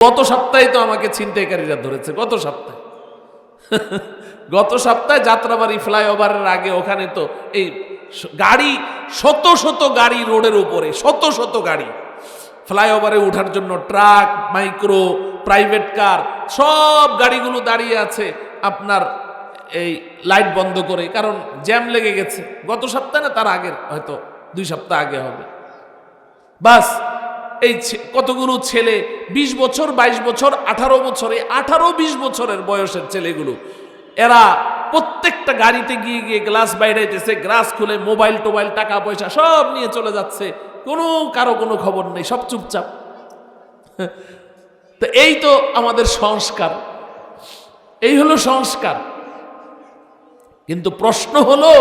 গত সপ্তাহে তো আমাকে ছিনতাইকারীরা ধরেছে। গত সপ্তাহে যাত্রাবাড়ি ফ্লাইওভারের আগে ওখানে তো এই গাড়ি শত শত গাড়ি রোডের উপরে, শত শত গাড়ি ফ্লাইওভারে ওঠার জন্য, ট্রাক, মাইক্রো, প্রাইভেট কার, সব গাড়িগুলো দাঁড়িয়ে আছে আপনার এই লাইট বন্ধ করে, কারণ জ্যাম লেগে গেছে। গত সপ্তাহে না, তার আগের হয়তো 2 সপ্তাহ আগে হবে। বাস এই কতগুলো ছেলে 20 বছর, 22 বছর, 18 বছরে, 18-20 বছরের বয়সের ছেলেগুলো, এরা প্রত্যেকটা গাড়িতে গিয়ে গিয়ে গ্লাস বাইরেছে, গ্লাস খুলে মোবাইল টোবাইল, টাকা পয়সা সব নিয়ে চলে যাচ্ছে। কারো কোনো খবর নেই, সব চুপচাপ। তো এই তো আমাদের সংস্কার, এই হলো সংস্কার। কিন্তু প্রশ্ন হলো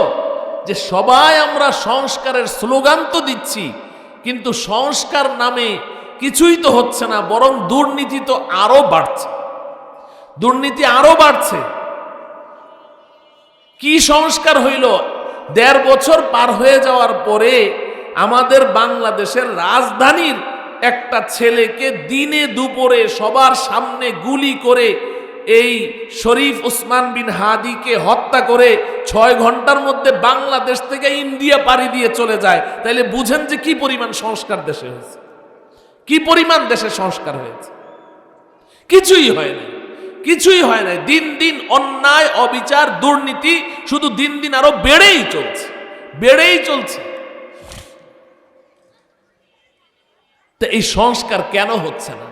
যে সবাই আমরা সংস্কারের স্লোগান তো দিচ্ছি, কিন্তু সংস্কার নামে কিছুই তো হচ্ছে না, বরং দুর্নীতি তো আরো বাড়ছে, দুর্নীতি আরো বাড়ছে। কি সংস্কার হইল? 1.5 বছর পার হয়ে যাওয়ার পরে আমাদের বাংলাদেশের রাজধানীর একটা ছেলেকে দিনে দুপুরে সবার সামনে গুলি করে এই শরীফ ওসমান বিন হাদিকে হত্যা করে 6 ঘন্টার মধ্যে বাংলাদেশ থেকে ইন্ডিয়া পাড়ি দিয়ে চলে যায়। তাইলে বুঝেন যে কি পরিমাণ সংস্কার দেশে হয়েছে, কি পরিমাণ দেশে সংস্কার হয়েছে। কিছুই হয় না, কিছুই হয় না। দিন দিন অন্যায়, অবিচার, দুর্নীতি শুধু দিন দিন আরো বেড়েই চলছে, বেড়েই চলছে। তো এই সংস্কার কেন হচ্ছে না?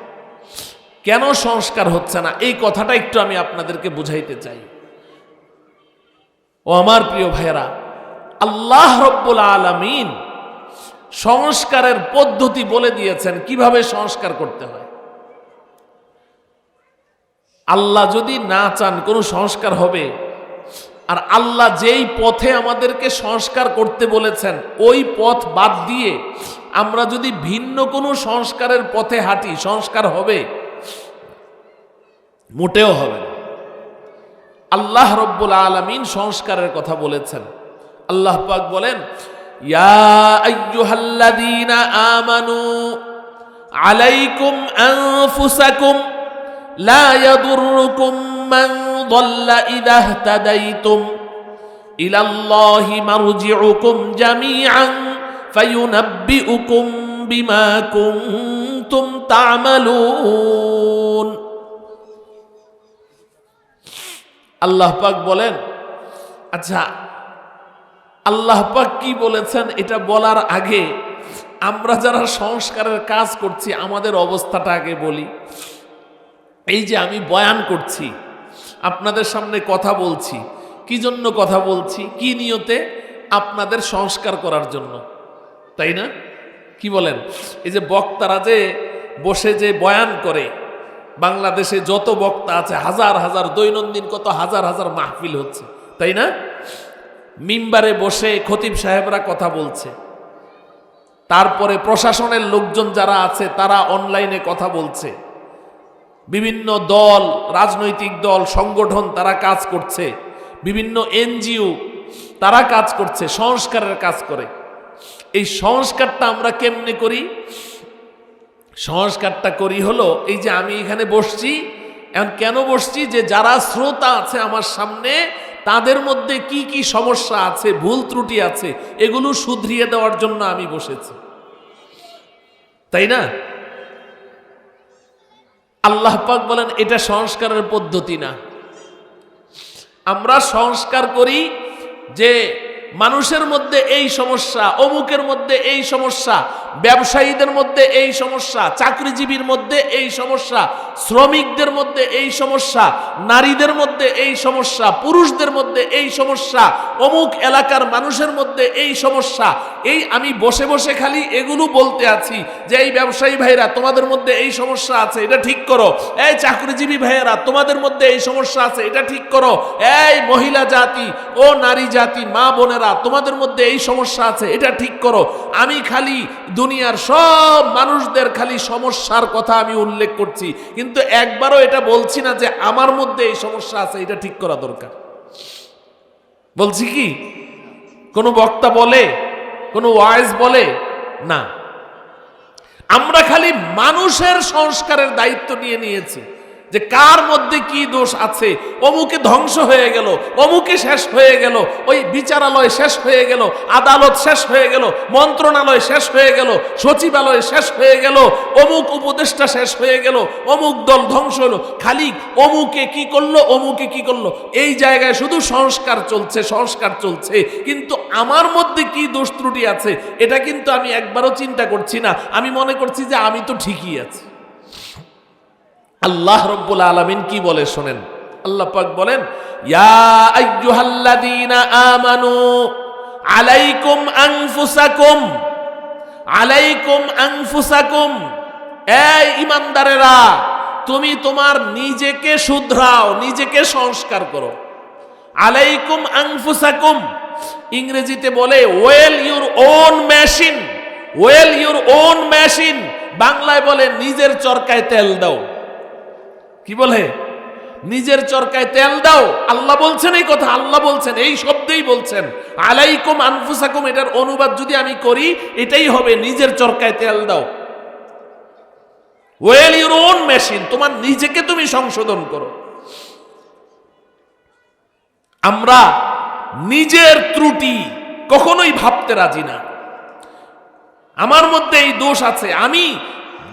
কেন সংস্কার হচ্ছে না? এই কথাটা একটু আমি আপনাদেরকে বুঝাইতে চাই। ও আমার প্রিয় ভাইয়েরা, আল্লাহ রব্বুল আলামিন সংস্কারের পদ্ধতি বলে দিয়েছেন, কিভাবে সংস্কার করতে হয়। আল্লাহ যদি না চান কোনো সংস্কার হবে, আর আল্লাহ যেই পথে আমাদেরকে সংস্কার করতে বলেছেন ওই পথ বাদ দিয়ে আমরা যদি ভিন্ন কোনো সংস্কারের পথে হাঁটি, সংস্কার হবে? মোটেও হবে না। আল্লাহ রব্বুল আলামিন সংস্কারের কথা বলেছেন। আল্লাহ পাক বলেন, ইয়া আইয়ুহাল্লাযীনা আমানু আলাইকুম আনফুসাকুম লা ইয়াদুররুকুম মান দাল্লা ইযা ইহতাদাইতুম ইলাল্লাহি মারজিউকুম জামিআন ফায়ুনাব্বিউকুম বিমা কুনতুম তা'মালুন। আল্লাহ পাক বলেন, আচ্ছা আল্লাহ পাক কি বলেছেন এটা বলার আগে আমরা যারা সংস্কারের কাজ করছি আমাদের অবস্থাটা আগে বলি। এই যে আমি বয়ান করছি, আপনাদের সামনে কথা বলছি, কি জন্য কথা বলছি? কি নিয়তে? আপনাদের সংস্কার করার জন্য, তাই না? কি বলেন? এই যে বক্তারা যে বসে যে বয়ান করে, বাংলাদেশে যত বক্তা আছে হাজার হাজার, দৈনন্দিন কত হাজার হাজার মাহফিল হচ্ছে, তাই না? মিম্বারে বসে খতিব সাহেবরা কথা বলছে, তারপরে প্রশাসনের লোকজন যারা আছে তারা অনলাইনে কথা বলছে, বিভিন্ন দল, রাজনৈতিক দল, সংগঠন তারা কাজ করছে, বিভিন্ন এনজিও তারা কাজ করছে, সংস্কারের কাজ করে। এই সংস্কারটা আমরা কেমনে করি? সংস্কারটা করি হলো এই যে আমি এখানে বসছি, এখন কেন বসছি? যে যারা শ্রোতা আছে আমার সামনে, তাদের মধ্যে কি কি সমস্যা আছে, ভুল ত্রুটি আছে, এগুলো শুধরিয়ে দেওয়ার জন্য আমি বসেছি, তাই না? আল্লাহ পাক বলেন এটা সংস্কারের পদ্ধতি না। আমরা সংস্কার করি যে মানুষের মধ্যে এই সমস্যা, অমুকের মধ্যে এই সমস্যা, ব্যবসায়ীদের মধ্যে এই সমস্যা, চাকরিজীবীর মধ্যে এই সমস্যা, শ্রমিকদের মধ্যে এই সমস্যা, নারীদের মধ্যে এই সমস্যা, পুরুষদের মধ্যে এই সমস্যা, অমুক এলাকার মানুষের মধ্যে এই সমস্যা। এই আমি বসে বসে খালি এগুলো বলতে আছি যে এই ব্যবসায়ী ভাইরা তোমাদের মধ্যে এই সমস্যা আছে, এটা ঠিক করো। এই চাকরিজীবী ভাইয়েরা তোমাদের মধ্যে এই সমস্যা আছে, এটা ঠিক করো। এই মহিলা জাতি ও নারী জাতি, মা বোনেরা তোমাদের মধ্যে এই সমস্যা আছে, এটা ঠিক করো। আমি খালি দুনিয়ার সব মানুষদের খালি সমস্যার কথা আমি উল্লেখ করছি, কিন্তু একবারও এটা বলছি না যে আমার মধ্যে এই সমস্যা আছে, এটা ঠিক করা দরকার। বলছি কি? কোনো বক্তা বলে, কোনো ওয়াইজ বলে না। আমরা খালি মানুষের সংস্কারের দায়িত্ব নিয়ে নিয়েছি, যে কার মধ্যে কি দোষ আছে, অমুকে ধ্বংস হয়ে গেল, অমুকে শেষ হয়ে গেল, ওই বিচারালয় শেষ হয়ে গেল, আদালত শেষ হয়ে গেল, মন্ত্রণালয় শেষ হয়ে গেল, সচিবালয় শেষ হয়ে গেল, অমুক উপদেষ্টা শেষ হয়ে গেল, অমুক দল ধ্বংস হলো, খালি অমুকে কি করলো, অমুকে কি করলো, এই জায়গায় শুধু সংস্কার চলছে, সংস্কার চলছে। কিন্তু আমার মধ্যে কি দোষ ত্রুটি আছে এটা কিন্তু আমি একবারও চিন্তা করছি না। আমি মনে করছি যে আমি তো ঠিকই আছি। আল্লাহ রব্বুল আলামিন কি বলে শোনেন। আল্লাহ পাক বলেন, ইয়া আইয়ুহাল্লাযীনা আমানু আলাইকুম আনফুসাকুম, আলাইকুম আনফুসাকুম, এই ঈমানদারেরা তুমি তোমার নিজেকে শুধরাও, নিজেকে সংস্কার করো। আলাইকুম আনফুসাকুম ইংরেজিতে বলে well your own machine, well your own machine, বাংলায় বলে নিজের চরকায় তেল দাও। কি বলে? নিজের চরকায় তেল দাও। আল্লাহ বলছেন এই কথা, আল্লাহ বলছেন, এই শব্দেই বলছেন আলাইকুম আনফুসাকুম। এটার অনুবাদ যদি আমি করি এটাই হবে নিজের চরকায় তেল দাও। ওয়েল ইউর ওন মেশিন, তোমার নিজেকে তুমি সংশোধন করো। আমরা নিজের ত্রুটি কখনোই ভাবতে রাজি না। আমার মধ্যে এই দোষ আছে, আমি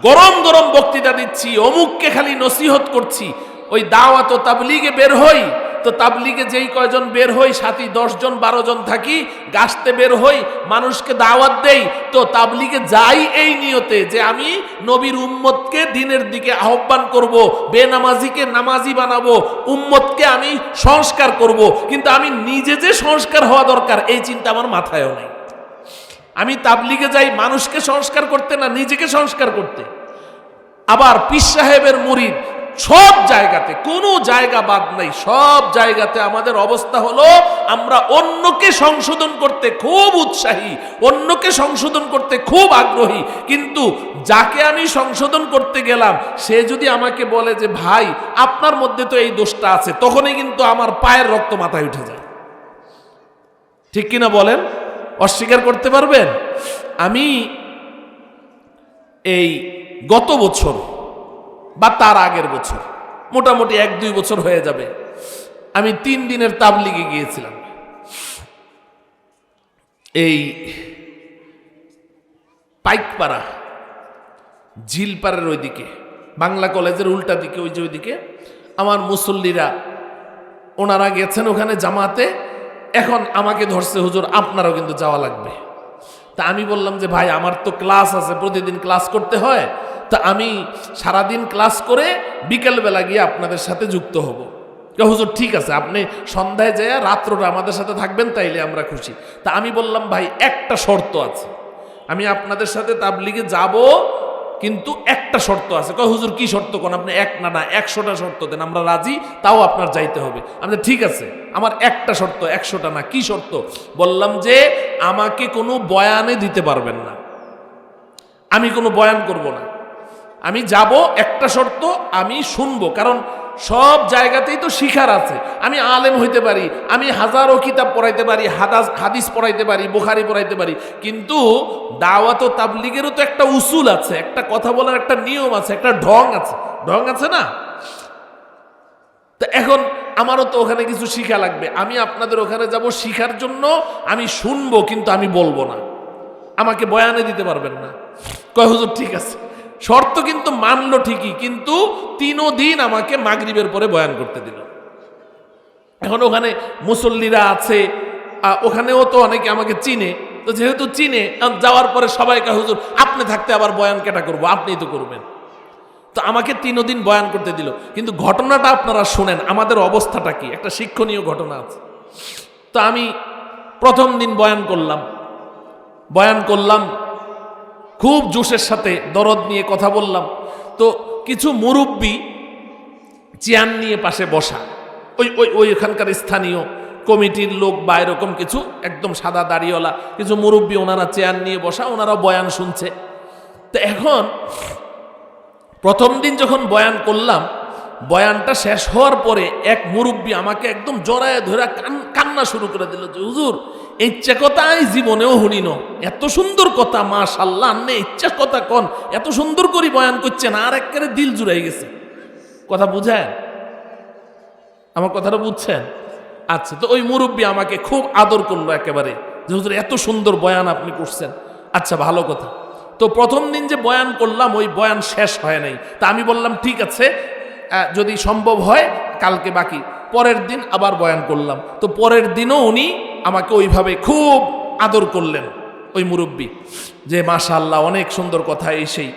গরম গরম বক্তৃতা দিচ্ছি, অমুককে খালি নসিহত করছি। ওই দাওয়াত ও তাবলীগে বের হই, তো তাবলীগে যেই কয়জন বের হই, সাথী 10 জন 12 জন থাকি, গাছতে বের হই, মানুষকে দাওয়াত দেই, তো তাবলীগে যাই এই নিয়তে যে আমি নবীর উম্মতকে দ্বীনের দিকে আহ্বান করব, বেনামাজিকে নামাজি বানাবো, উম্মতকে আমি সংস্কার করব। কিন্তু আমি নিজে যে সংস্কার হওয়া দরকার এই চিন্তা আমার মাথায়ও নেই। আমি তাবলীগে যাই মানুষকে সংস্কার করতে না, নিজেকে সংস্কার করতে। আবার পীর সাহেবের মুরিদ সব জায়গাতে, কোনো জায়গা বাদ নাই, সব জায়গাতে আমাদের অবস্থা হলো আমরা অন্যকে সংশোধন করতে খুব উৎসাহী, অন্যকে সংশোধন করতে খুব আগ্রহী। কিন্তু যাকে আমি সংশোধন করতে গেলাম সে যদি আমাকে বলে যে ভাই আপনার মধ্যে তো এই দোষটা আছে, তখনই কিন্তু আমার পায়ের রক্ত মাথায় উঠে যায়। ঠিক কিনা বলেন? অস্বীকার করতে পারবেন? আমি এই গত বছর বা তার আগের বছর, মোটামুটি 1-2 বছর হয়ে যাবে, আমি 3 দিনের তাবলীগে গিয়েছিলাম। এই পাইকপাড়া ঝিলপাড়ের ওইদিকে, বাংলা কলেজের উল্টা দিকে, ওই যে ওইদিকে আমার মুসল্লিরা ওনারা গেছেন ওখানে জামাতে। এখন আমাকে ধরছে, হুজুর আপনারও কিন্তু যাওয়া লাগবে। তা আমি বললাম যে ভাই আমার তো ক্লাস আছে, প্রতিদিন ক্লাস করতে হয়, তা আমি সারাদিন ক্লাস করে বিকেলবেলা গিয়ে আপনাদের সাথে যুক্ত হব। হুজুর ঠিক আছে, আপনি সন্ধ্যায় যেয়ে রাত্রটা আমাদের সাথে থাকবেন, তাইলে আমরা খুশি। তা আমি বললাম ভাই একটা শর্ত আছে, আমি আপনাদের সাথে তাবলীগে যাব, কিন্তু একটা শর্ত আছে। কয় হুজুর কি শর্ত কোন? আপনি এক না 100টা শর্ত দেন, আমরা রাজি, তাও আপনার যাইতে হবে। আমি ঠিক আছে, আমার একটা শর্ত, 100টা না। কি শর্ত? বললাম যে আমাকে কোনো বয়ানে দিতে পারবেন না, আমি কোনো বয়ান করব না, আমি যাব, একটা শর্ত আমি শুনবো। কারণ সব জায়গাতেই তো শিখার আছে, আমি আলেম হইতে পারি, আমি হাজারো কিতাব পড়াইতে পারি, হাদিস পড়াইতে পারি, বুখারি পড়াইতে পারি, কিন্তু দাওয়াত ও তাবলীগেরও তো একটা উসুল আছে, একটা কথা বলার একটা নিয়ম আছে, একটা ঢং আছে, ঢং আছে না? তো এখন আমারও তো ওখানে কিছু শিখা লাগবে। আমি আপনাদের ওখানে যাব শিখার জন্য, আমি শুনবো কিন্তু আমি বলবো না, আমাকে বয়ানে দিতে পারবেন না। কয় হুজুর ঠিক আছে। শর্ত কিন্তু মানলো ঠিকই, কিন্তু 3 দিন আমাকে মাগরিবের পরে বয়ান করতে দিল। এখন ওখানে মুসল্লিরা আছে, ওখানেও তো অনেকে আমাকে চিনে, তো যেহেতু চিনে, যাওয়ার পরে সবাইকে হুজুর আপনি থাকতে আবার বয়ান কেটা করবো, আপনিই তো করবেন। তো আমাকে 3 দিন বয়ান করতে দিল। কিন্তু ঘটনাটা আপনারা শোনেন, আমাদের অবস্থাটা কি, একটা শিক্ষণীয় ঘটনা আছে। তো আমি প্রথম দিন বয়ান করলাম, খুব জোশের সাথে দরদ নিয়ে কথা বললাম। তো কিছু মুরব্বী চেয়ার নিয়ে পাশে বসা, ওই ওখানকার স্থানীয় কমিটির লোক বা এরকম কিছু একদম সাদা দাড়িওয়ালা কিছু মুরব্বী, ওনারা চেয়ার নিয়ে বসা, ওনারা বয়ান শুনছে। তো এখন প্রথম দিন যখন বয়ান করলাম, বয়ানটা শেষ হওয়ার পরে এক মুরব্বী আমাকে একদম জড়ায় ধরে কান্না শুরু করে দিল যে হুজুর ইচ্ছা কথাই জীবনেও শুনিন, এত সুন্দর কথা মাশাআল্লাহ, আন্নে ইচ্ছা কথা কন, এত সুন্দর করে বয়ান করছেন, আর একেবারে দিল জুড়াই গেছে। কথা বুঝেন? আমার কথাটা বুঝছেন? আচ্ছা, তো ওই মুরব্বী আমাকে খুব আদর করলো একেবারে, যে হুজুর এত সুন্দর বয়ান আপনি করছেন। আচ্ছা, ভালো কথা। তো প্রথম দিন যে বয়ান করলাম, ওই বয়ান শেষ হয় নাই। তা আমি বললাম ঠিক আছে, যদি সম্ভব হয় কালকে বাকি। পরের দিন আবার বয়ান করলাম। তো পরের দিনও উনি আমাকে ওইভাবে খুব আদর করলেন ওই মুরব্বী, যে মাশাআল্লাহ অনেক সুন্দর কথা। এই সেই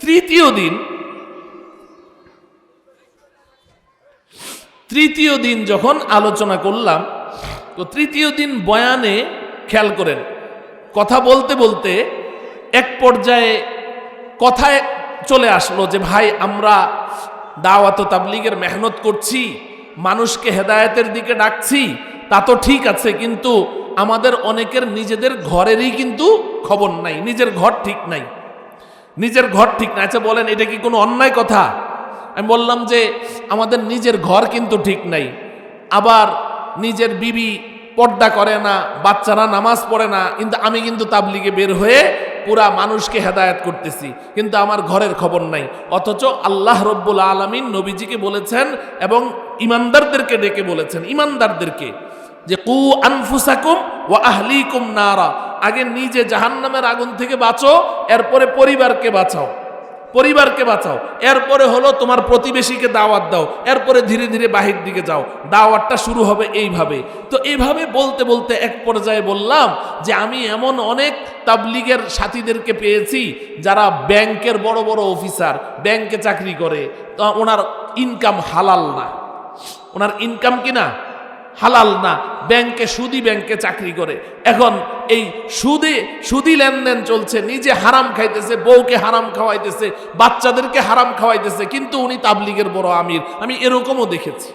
তৃতীয় দিন যখন আলোচনা করলাম, তো তৃতীয় দিন বয়ানে খেয়াল করেন, কথা বলতে বলতে এক পর্যায়ে কথায় চলে আসলো যে ভাই, আমরা দাওয়াত ও তাবলীগের মেহনত করছি, মানুষকে হেদায়েতের দিকে ডাকছি, তা তো ঠিক আছে, কিন্তু আমাদের অনেকের নিজেদের ঘরেরই কিন্তু খবর নাই, নিজের ঘর ঠিক নাই, নিজের ঘর ঠিক নাই। আচ্ছা বলেন, এটা কি কোনো অন্যায় কথা? আমি বললাম যে আমাদের নিজের ঘর কিন্তু ঠিক নাই, আবার নিজের বিবি পর্দা করে না, বাচ্চারা নামাজ পড়ে না, কিন্তু আমি কিন্তু তাবলীগে বের হয়ে পুরা মানুষকে হেদায়েত করতেছি, কিন্তু আমার ঘরের খবর নাই। অথচ আল্লাহ রব্বুল আলামিন নবীজিকে বলেছেন এবং ইমানদারদেরকে ডেকে বলেছেন, ইমানদারদেরকে, যে কু আনফুসাকুম ওয়া আহলিকুম নারা, আগে নিজে জাহান্নামের আগুন থেকে বাঁচো, এরপরে পরিবারকে বাঁচাও, পরিবারকে বাঁচাও, এরপরে হলো তোমার প্রতিবেশীকে দাওয়াত দাও, এরপরে ধীরে ধীরে বাহির দিকে যাও। দাওয়াতটা শুরু হবে এইভাবে। তো এইভাবে বলতে বলতে এক পর্যায়ে বললাম যে আমি এমন অনেক তাবলীগের সাথীদেরকে পেয়েছি যারা ব্যাংকের বড় বড় অফিসার, ব্যাংকে চাকরি করে, তো ওনার ইনকাম হালাল না, ওনার ইনকাম কিনা হালাল না, ব্যাংকে চাকরি করে। এখন এই সুদি লেনদেন চলছে, নিজে হারাম খাইতেছে, বউকে হারাম খাওয়াইতেছে, বাচ্চাদেরকে হারাম খাওয়াইতেছে, কিন্তু উনি তাবলীগের বড় আমির। আমি এরকমও দেখেছি।